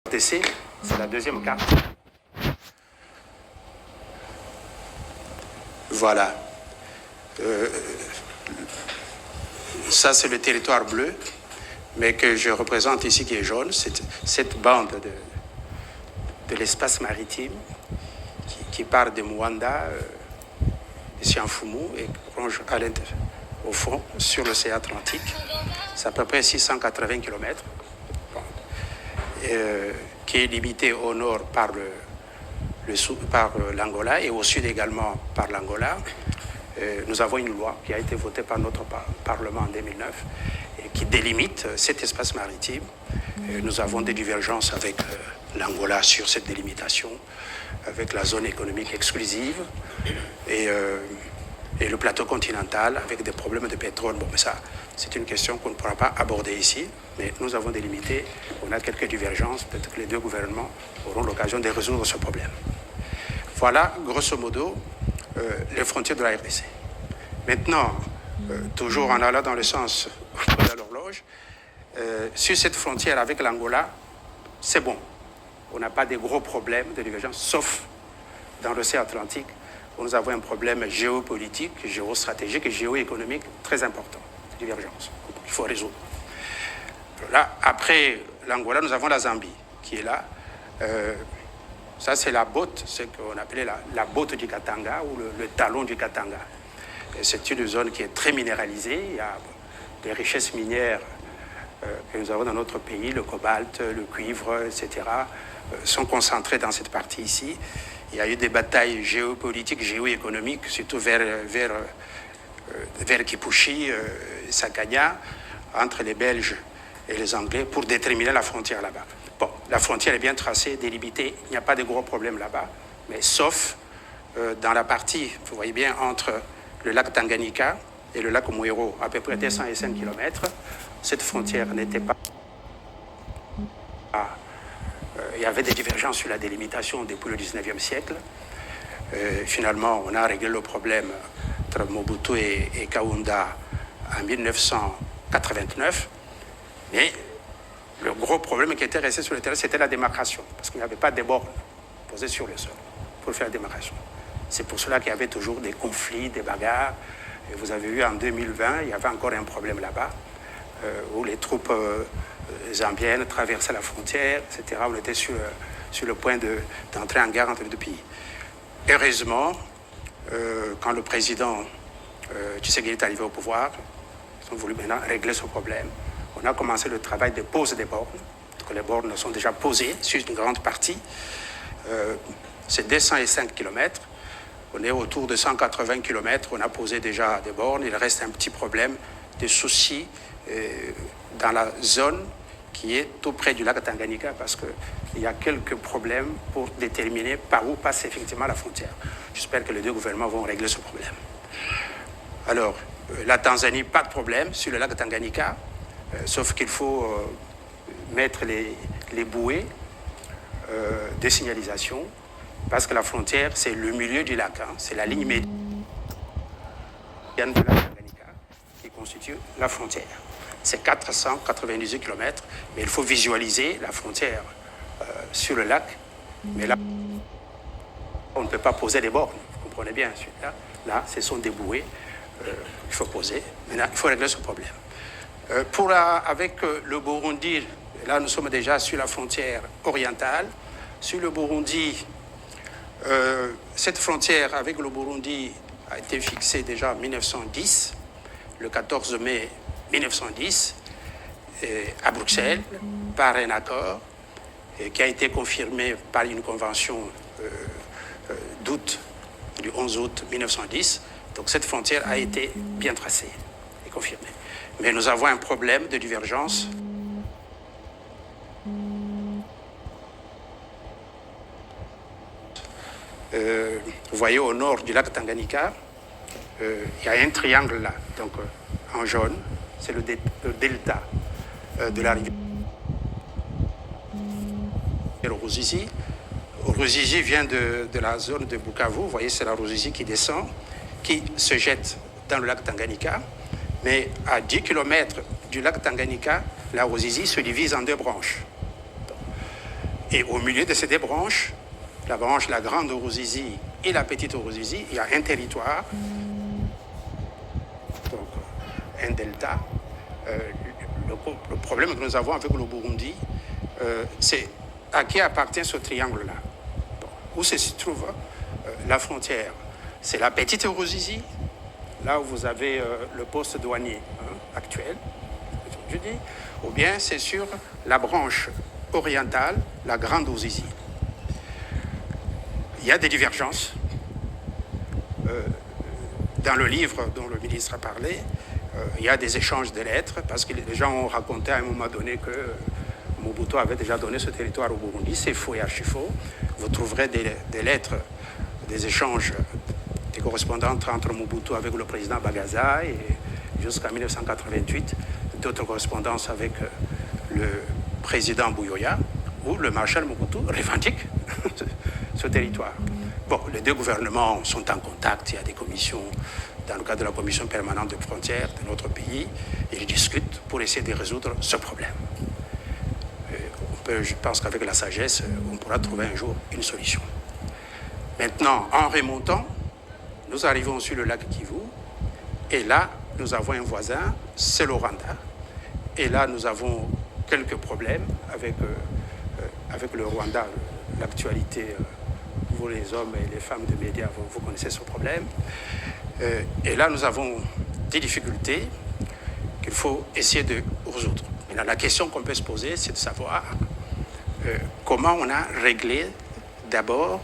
RDC, c'est la deuxième carte. Voilà. Ça, c'est le territoire bleu, mais que je représente ici qui est jaune. Cette bande de l'espace maritime qui part de Mwanda, de Sianfumu, et plonge au fond sur l'océan Atlantique. C'est à peu près 680 km, qui est limité au nord par l'Angola et au sud également par l'Angola. Nous avons une loi qui a été votée par notre Parlement en 2009 et qui délimite cet espace maritime. Nous avons des divergences avec l'Angola sur cette délimitation, avec la zone économique exclusive et le plateau continental avec des problèmes de pétrole. Bon, mais ça, c'est une question qu'on ne pourra pas aborder ici, mais nous avons délimité, on a quelques divergences, peut-être que les deux gouvernements auront l'occasion de résoudre ce problème. Voilà, grosso modo, les frontières de la RDC. Maintenant, toujours en allant dans le sens de l'horloge, sur cette frontière avec l'Angola, c'est bon. On n'a pas de gros problèmes de divergence, sauf dans l'océan Atlantique, où nous avons un problème géopolitique, géostratégique et géoéconomique très important, de divergence, qu'il faut résoudre. Là, après l'Angola, nous avons la Zambie, qui est là. Ça, c'est la botte, ce qu'on appelait la botte du Katanga ou le talon du Katanga. C'est une zone qui est très minéralisée. Il y a des richesses minières que nous avons dans notre pays, le cobalt, le cuivre, etc., sont concentrées dans cette partie ici. Il y a eu des batailles géopolitiques, géoéconomiques, surtout vers Kipushi, Sakanya, entre les Belges et les Anglais pour déterminer la frontière là-bas. Bon, la frontière est bien tracée, délimitée, il n'y a pas de gros problèmes là-bas, mais sauf dans la partie, vous voyez bien, entre le lac Tanganyika et le lac Mouero, à peu près 205 km, cette frontière n'était pas... il y avait des divergences sur la délimitation depuis le 19e siècle. Finalement, on a réglé le problème entre Mobutu et Kaunda en 1989, mais le gros problème qui était resté sur le terrain, c'était la démarcation, parce qu'il n'y avait pas de bornes posées sur le sol pour faire la démarcation. C'est pour cela qu'il y avait toujours des conflits, des bagarres. Et vous avez vu en 2020, il y avait encore un problème là-bas, où les troupes zambiennes traversaient la frontière, etc. On était sur le point d'entrer en guerre entre les deux pays. Heureusement, quand le président Tshisekedi est arrivé au pouvoir, ils ont voulu maintenant régler ce problème. On a commencé le travail de pose des bornes. Donc les bornes sont déjà posées sur une grande partie. C'est 205 km. On est autour de 180 km. On a posé déjà des bornes. Il reste un petit problème de soucis dans la zone qui est tout près du lac Tanganyika parce qu'il y a quelques problèmes pour déterminer par où passe effectivement la frontière. J'espère que les deux gouvernements vont régler ce problème. Alors, la Tanzanie, pas de problème sur le lac Tanganyika. Sauf qu'il faut mettre les bouées de signalisation parce que la frontière, c'est le milieu du lac. Hein, c'est la ligne médiane de la Tanganyika qui constitue la frontière. C'est 498 km, mais il faut visualiser la frontière sur le lac. Mais là, on ne peut pas poser des bornes. Vous comprenez bien. Là, ce sont des bouées qu'il faut poser. Maintenant, il faut régler ce problème. Avec le Burundi, là nous sommes déjà sur la frontière orientale. Sur le Burundi, cette frontière avec le Burundi a été fixée déjà en 1910, le 14 mai 1910, à Bruxelles, par un accord qui a été confirmé par une convention du 11 août 1910. Donc cette frontière a été bien tracée et confirmée. Mais nous avons un problème de divergence. Vous voyez au nord du lac Tanganyika, il y a un triangle là, donc en jaune, c'est le delta de la rivière Ruzizi. Ruzizi vient de la zone de Bukavu, vous voyez c'est la Ruzizi qui descend, qui se jette dans le lac Tanganyika. Mais à 10 km du lac Tanganyika, la Ruzizi se divise en deux branches. Et au milieu de ces deux branches, la grande Ruzizi et la petite Ruzizi, il y a un territoire, donc un delta. Le problème que nous avons avec le Burundi, c'est à qui appartient ce triangle-là. Bon, où se trouve la frontière? C'est la petite Ruzizi, là où vous avez le poste douanier actuel, je dis, ou bien c'est sur la branche orientale, la grande Ruzizi. Il y a des divergences. Dans le livre dont le ministre a parlé, il y a des échanges de lettres, parce que les gens ont raconté à un moment donné que Mobutu avait déjà donné ce territoire au Burundi. C'est faux et archi faux. Vous trouverez des lettres, des échanges, des correspondances entre Mobutu avec le président Bagaza et jusqu'en 1988, d'autres correspondances avec le président Buyoya, où le maréchal Mobutu revendique ce territoire. Bon, les deux gouvernements sont en contact, il y a des commissions, dans le cadre de la commission permanente de frontières de notre pays, ils discutent pour essayer de résoudre ce problème. Je pense qu'avec la sagesse, on pourra trouver un jour une solution. Maintenant, en remontant, nous arrivons sur le lac Kivu, et là, nous avons un voisin, c'est le Rwanda. Et là, nous avons quelques problèmes avec le Rwanda, l'actualité. Vous, les hommes et les femmes de médias, vous connaissez ce problème. Et là, nous avons des difficultés qu'il faut essayer de résoudre. Maintenant, la question qu'on peut se poser, c'est de savoir comment on a réglé d'abord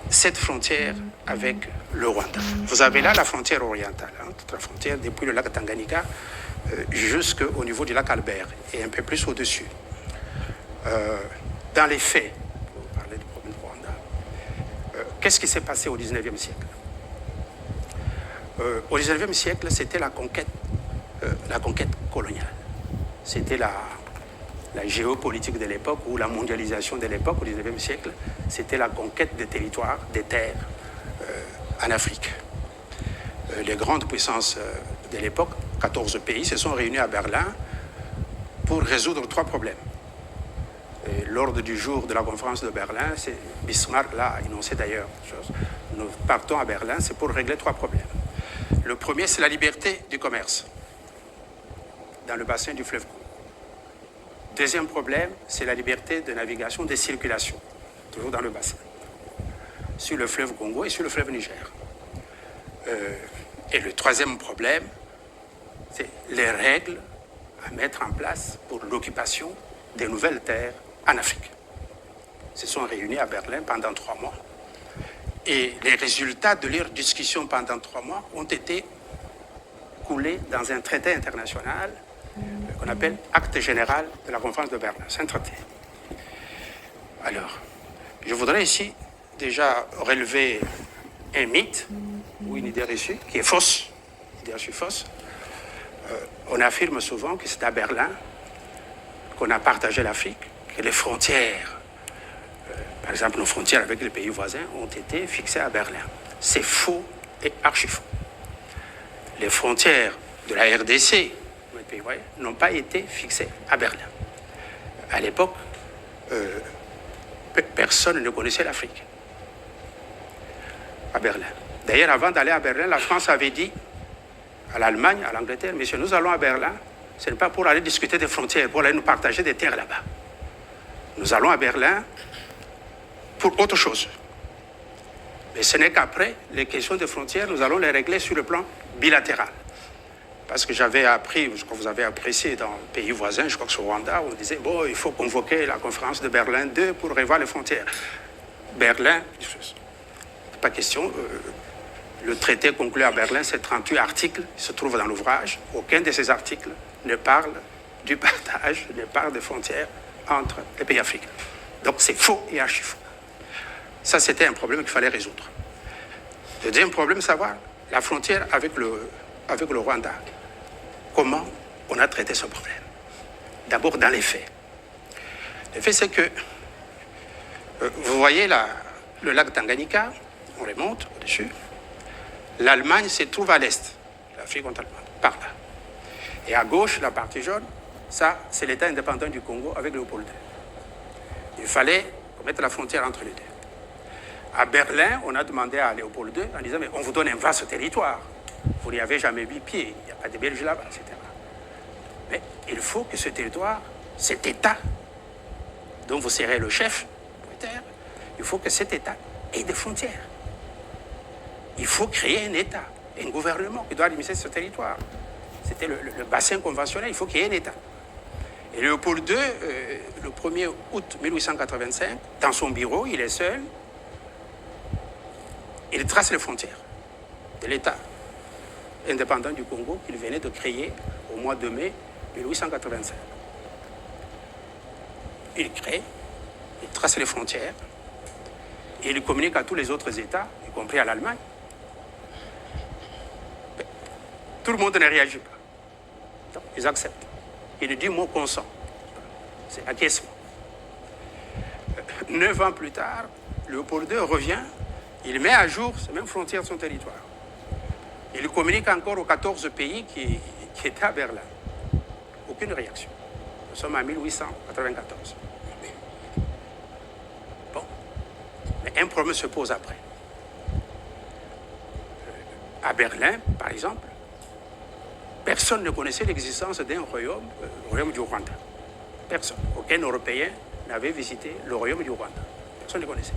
cette frontière avec le Rwanda. Vous avez là la frontière orientale, toute la frontière depuis le lac Tanganyika jusqu'au niveau du lac Albert et un peu plus au-dessus. Dans les faits, vous parlez du problème du Rwanda, qu'est-ce qui s'est passé au XIXe siècle? Au XIXe siècle, c'était la conquête coloniale. C'était la géopolitique de l'époque ou la mondialisation de l'époque au XIXe siècle. C'était la conquête des territoires, des terres en Afrique. Les grandes puissances de l'époque, 14 pays, se sont réunis à Berlin pour résoudre 3 problèmes. L'ordre du jour de la conférence de Berlin, c'est Bismarck l'a énoncé d'ailleurs. Nous partons à Berlin, c'est pour régler 3 problèmes. Le premier, c'est la liberté du commerce dans le bassin du fleuve Congo. Deuxième problème, c'est la liberté de navigation, de circulation, toujours dans le bassin, sur le fleuve Congo et sur le fleuve Niger. Et le troisième problème, c'est les règles à mettre en place pour l'occupation des nouvelles terres en Afrique. Ils se sont réunis à Berlin pendant 3 mois. Et les résultats de leurs discussions pendant 3 mois ont été coulés dans un traité international qu'on appelle Acte général de la conférence de Berlin. C'est un traité. Alors, je voudrais ici déjà relever un mythe ou une idée reçue qui est fausse, une idée reçue fausse. On affirme souvent que c'est à Berlin qu'on a partagé l'Afrique, que les frontières, par exemple nos frontières avec les pays voisins, ont été fixées à Berlin. C'est faux et archi faux. Les frontières de la RDC n'ont pas été fixées à Berlin. À l'époque, personne ne connaissait l'Afrique à Berlin. D'ailleurs, avant d'aller à Berlin, la France avait dit à l'Allemagne, à l'Angleterre, messieurs, nous allons à Berlin, ce n'est pas pour aller discuter des frontières, pour aller nous partager des terres là-bas. Nous allons à Berlin pour autre chose. Mais ce n'est qu'après, les questions de frontières, nous allons les régler sur le plan bilatéral. Parce que j'avais appris, ce que vous avez apprécié dans le pays voisin, je crois que c'est au Rwanda, on disait, bon, il faut convoquer la conférence de Berlin 2 pour revoir les frontières. Berlin, pas question. Le traité conclu à Berlin, c'est 38 articles, il se trouve dans l'ouvrage. Aucun de ces articles ne parle du partage, ne parle des frontières entre les pays africains. Donc c'est faux et archi faux. Ça, c'était un problème qu'il fallait résoudre. Le deuxième problème, c'est savoir la frontière avec le Rwanda. Comment on a traité ce problème? D'abord, dans les faits. Les faits, c'est que, vous voyez le lac Tanganyika, on remonte au-dessus. L'Allemagne se trouve à l'est, l'Afrique allemande, par là. Et à gauche, la partie jaune, ça, c'est l'État indépendant du Congo avec Léopold II. Il fallait mettre la frontière entre les deux. À Berlin, on a demandé à Léopold II en disant mais on vous donne un vaste territoire. Vous n'y avez jamais mis pied, il n'y a pas de Belges là-bas, etc. Mais il faut que ce territoire, cet État, dont vous serez le chef, il faut que cet État ait des frontières. Il faut créer un État, un gouvernement qui doit administrer ce territoire. C'était le bassin conventionnel, il faut qu'il y ait un État. Et Léopold II, le 1er août 1885, dans son bureau, il est seul, il trace les frontières de l'État indépendant du Congo qu'il venait de créer au mois de mai 1885. Il crée, il trace les frontières, et il communique à tous les autres États, y compris à l'Allemagne. Tout le monde ne réagit pas. Donc, ils acceptent. Il dit mot consent. C'est acquiescement. 9 ans plus tard, Léopold II revient, il met à jour ces mêmes frontières de son territoire. Il communique encore aux 14 pays qui étaient à Berlin. Aucune réaction. Nous sommes en 1894. Bon. Mais un problème se pose après. À Berlin, par exemple, personne ne connaissait l'existence d'un royaume, le royaume du Rwanda. Personne. Aucun Européen n'avait visité le royaume du Rwanda. Personne ne connaissait.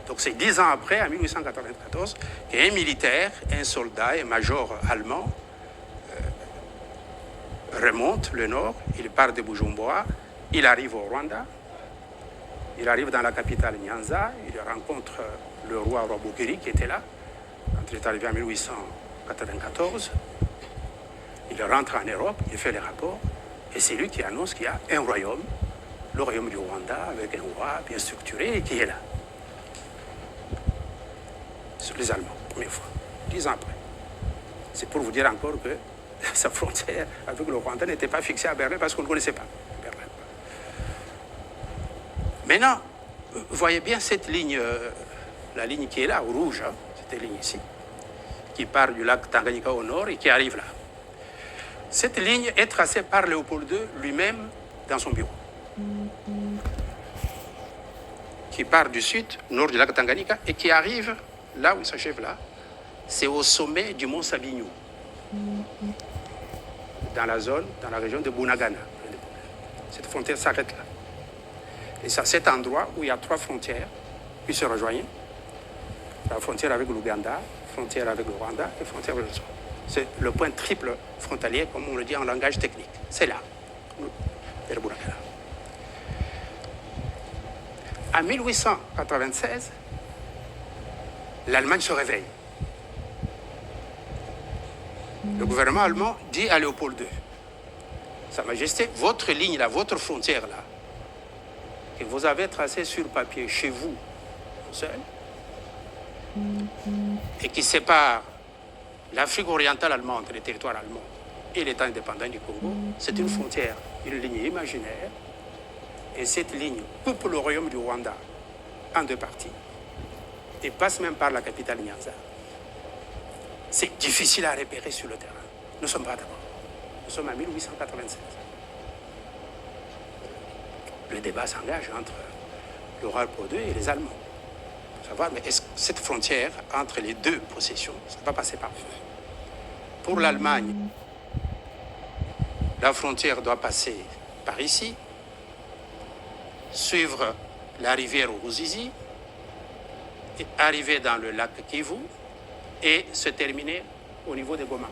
Donc c'est 10 ans après, en 1894, qu'un militaire, un soldat, un major allemand remonte le nord, il part de Bujumbura, il arrive au Rwanda, il arrive dans la capitale Nyanza, il rencontre le roi Rwabugiri qui était là, quand il est arrivé en 1894. Il rentre en Europe, il fait les rapports, et c'est lui qui annonce qu'il y a un royaume, le royaume du Rwanda, avec un roi bien structuré, et qui est là. Sur les Allemands, première fois, 10 ans après. C'est pour vous dire encore que sa frontière avec le Rwanda n'était pas fixée à Berlin parce qu'on ne connaissait pas Berlin. Maintenant, vous voyez bien cette ligne, la ligne qui est là, au rouge, hein, cette ligne ici, qui part du lac Tanganyika au nord et qui arrive là. Cette ligne est tracée par Léopold II lui-même dans son bureau, qui part du sud, nord du lac Tanganyika, et qui arrive là où il s'achève là, c'est au sommet du mont Sabinyo, dans la zone, dans la région de Bunagana. Cette frontière s'arrête là. Et c'est à cet endroit où il y a 3 frontières qui se rejoignent. La frontière avec l'Ouganda, frontière avec le Rwanda et frontière avec le Rwanda. C'est le point triple frontalier, comme on le dit en langage technique. C'est là, vers Bunagana. En 1896, l'Allemagne se réveille. Le gouvernement allemand dit à Léopold II, Sa Majesté, votre ligne là, votre frontière là, que vous avez tracée sur papier chez vous, seul, et qui sépare l'Afrique orientale allemande, le territoire allemand, et l'État indépendant du Congo, c'est une frontière, une ligne imaginaire, et cette ligne coupe le royaume du Rwanda en 2 parties, et passe même par la capitale Nyanza. C'est difficile à repérer sur le terrain. Nous ne sommes pas d'accord. Nous sommes en 1896. Le débat s'engage entre le roi Léopold II et les Allemands. Pour savoir, mais est-ce que cette frontière entre les 2 possessions, ça va passer par où? Pour l'Allemagne, la frontière doit passer par ici, suivre la rivière Ruzizi, arriver dans le lac Kivu et se terminer au niveau de Goma.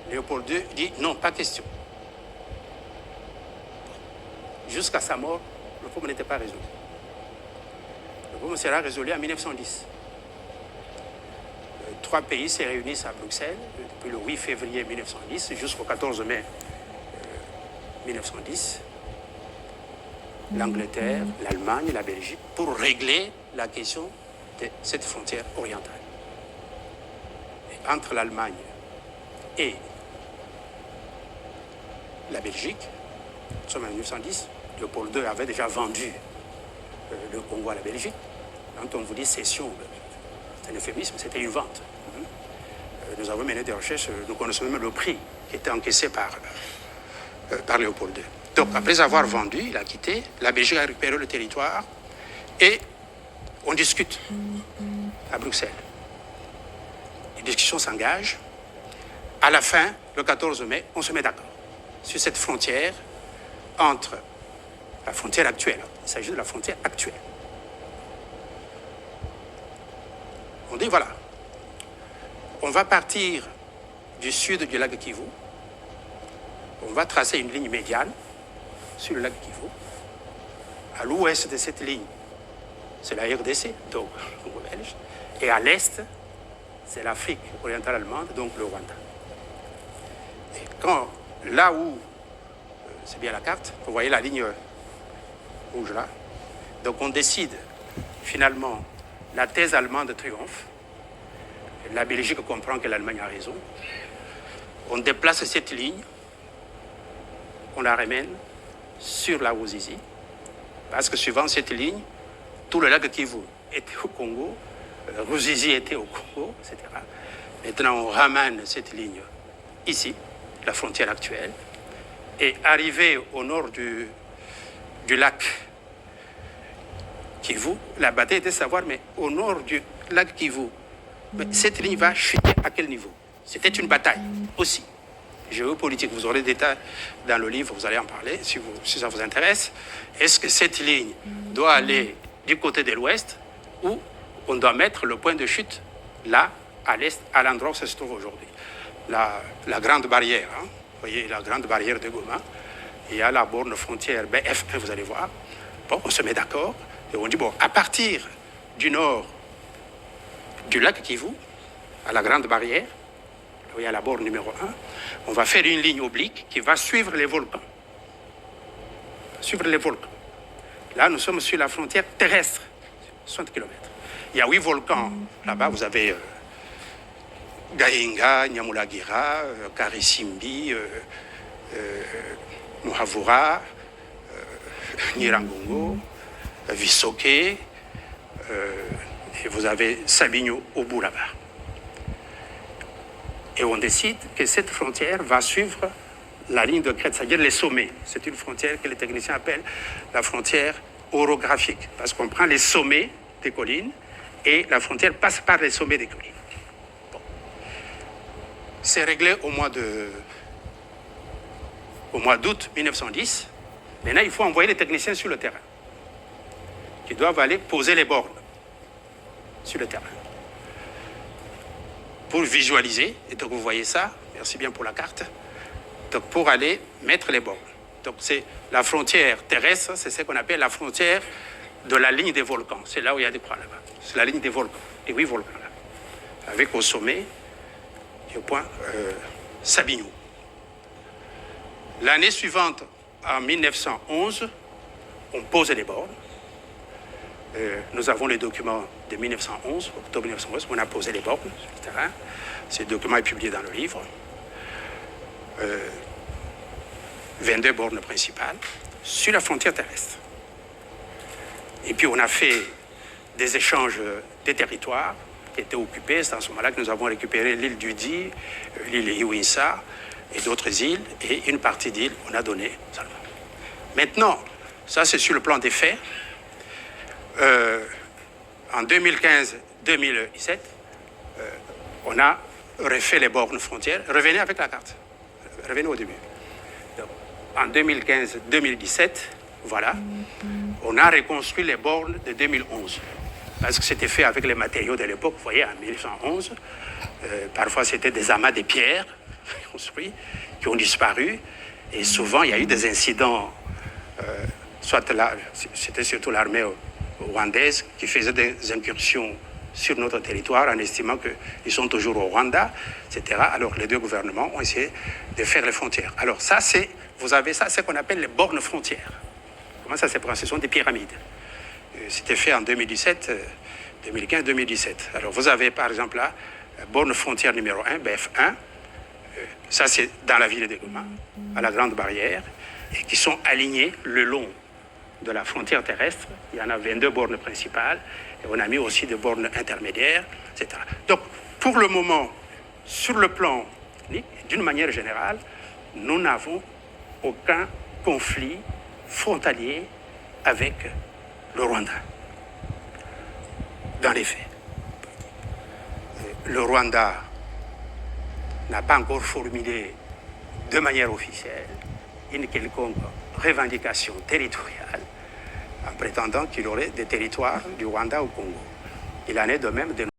Léopold II dit non, pas question. Jusqu'à sa mort, le problème n'était pas résolu. Le problème sera résolu en 1910. 3 pays se réunissent à Bruxelles depuis le 8 février 1910 jusqu'au 14 mai 1910. L'Angleterre, l'Allemagne et la Belgique pour régler la question de cette frontière orientale. Et entre l'Allemagne et la Belgique, nous sommes en 1910, Léopold II avait déjà vendu le Congo à la Belgique. Quand on vous dit cession, c'est un euphémisme, c'était une vente. Nous avons mené des recherches, nous connaissons même le prix qui était encaissé par Léopold II. Donc, après avoir vendu, il a quitté, la Belgique a récupéré le territoire et on discute à Bruxelles. Les discussions s'engagent. À la fin, le 14 mai, on se met d'accord sur cette frontière entre la frontière actuelle. Il s'agit de la frontière actuelle. On dit voilà, on va partir du sud du lac Kivu, on va tracer une ligne médiane sur le lac Kivu. À l'ouest de cette ligne, c'est la RDC, donc le Congo belge, et à l'est, c'est l'Afrique orientale allemande, donc le Rwanda. Et quand, là où, c'est bien la carte, vous voyez la ligne rouge là, donc on décide finalement, la thèse allemande triomphe, la Belgique comprend que l'Allemagne a raison, on déplace cette ligne, on la ramène sur la Ruzizi, parce que suivant cette ligne, tout le lac Kivu était au Congo, Ruzizi était au Congo, etc. Maintenant, on ramène cette ligne ici, la frontière actuelle, et arrivé au nord du lac Kivu, la bataille était de savoir, mais au nord du lac Kivu, mais cette ligne va chuter à quel niveau? C'était une bataille aussi. Géopolitique, vous aurez des détails dans le livre, vous allez en parler si ça vous intéresse. Est-ce que cette ligne doit aller du côté de l'ouest ou on doit mettre le point de chute là, à l'est, à l'endroit où ça se trouve aujourd'hui? La grande barrière, hein, vous voyez la grande barrière de Goma, il y a la borne frontière BF1, vous allez voir. Bon, on se met d'accord et on dit, bon, à partir du nord du lac Kivu, à la grande barrière, où il y a la borne numéro 1, on va faire une ligne oblique qui va suivre les volcans. Suivre les volcans. Là, nous sommes sur la frontière terrestre, 60 km. Il y a 8 volcans. Là-bas, vous avez Gahinga, Nyamulagira, Karisimbi, Muhavura, Nirangongo, Visoke, et vous avez Sabinho au bout là-bas. Et on décide que cette frontière va suivre la ligne de crête, c'est-à-dire les sommets. C'est une frontière que les techniciens appellent la frontière orographique, parce qu'on prend les sommets des collines et la frontière passe par les sommets des collines. Bon. C'est réglé au mois d'août 1910. Maintenant, il faut envoyer les techniciens sur le terrain, qui doivent aller poser les bornes sur le terrain. Pour visualiser, et donc vous voyez ça, merci bien pour la carte, donc pour aller mettre les bornes. Donc c'est la frontière terrestre, c'est ce qu'on appelle la frontière de la ligne des volcans. C'est là où il y a des croix là-bas. C'est la ligne des volcans, des 8 volcans là. Avec au sommet, et au point Sabinho. L'année suivante, en 1911, on pose les bornes. Nous avons les documents de 1911, octobre 1911, où on a posé les bornes sur le terrain. Ce document est publié dans le livre. 22 bornes principales sur la frontière terrestre. Et puis on a fait des échanges des territoires qui étaient occupés. C'est à ce moment-là que nous avons récupéré l'île d'Udi, l'île Iwinsa et d'autres îles. Et une partie d'île, on a donné seulement. Maintenant, ça c'est sur le plan des faits. En 2015-2017, on a refait les bornes frontières. Revenez avec la carte. Revenez au début. Donc, en 2015-2017, voilà, on a reconstruit les bornes de 2011. Parce que c'était fait avec les matériaux de l'époque. Vous voyez, en 1911, parfois c'était des amas de pierres construits qui ont disparu. Et souvent, il y a eu des incidents, soit là, c'était surtout l'armée rwandaise qui faisait des incursions sur notre territoire en estimant qu'ils sont toujours au Rwanda, etc. Alors les deux gouvernements ont essayé de faire les frontières. Alors ça, vous avez ça, c'est ce qu'on appelle les bornes frontières. Comment ça s'appelle? Ce sont des pyramides. C'était fait en 2017, 2015-2017. Alors vous avez par exemple là, borne frontière numéro 1, BF1. Ça c'est dans la ville de Goma, à la Grande Barrière, et qui sont alignés le long de la frontière terrestre. Il y en a 22 bornes principales, et on a mis aussi des bornes intermédiaires, etc. Donc, pour le moment, sur le plan technique, d'une manière générale, nous n'avons aucun conflit frontalier avec le Rwanda. Dans les faits, le Rwanda n'a pas encore formulé de manière officielle une quelconque revendication territoriale en prétendant qu'il aurait des territoires du Rwanda au Congo. Il en est de même de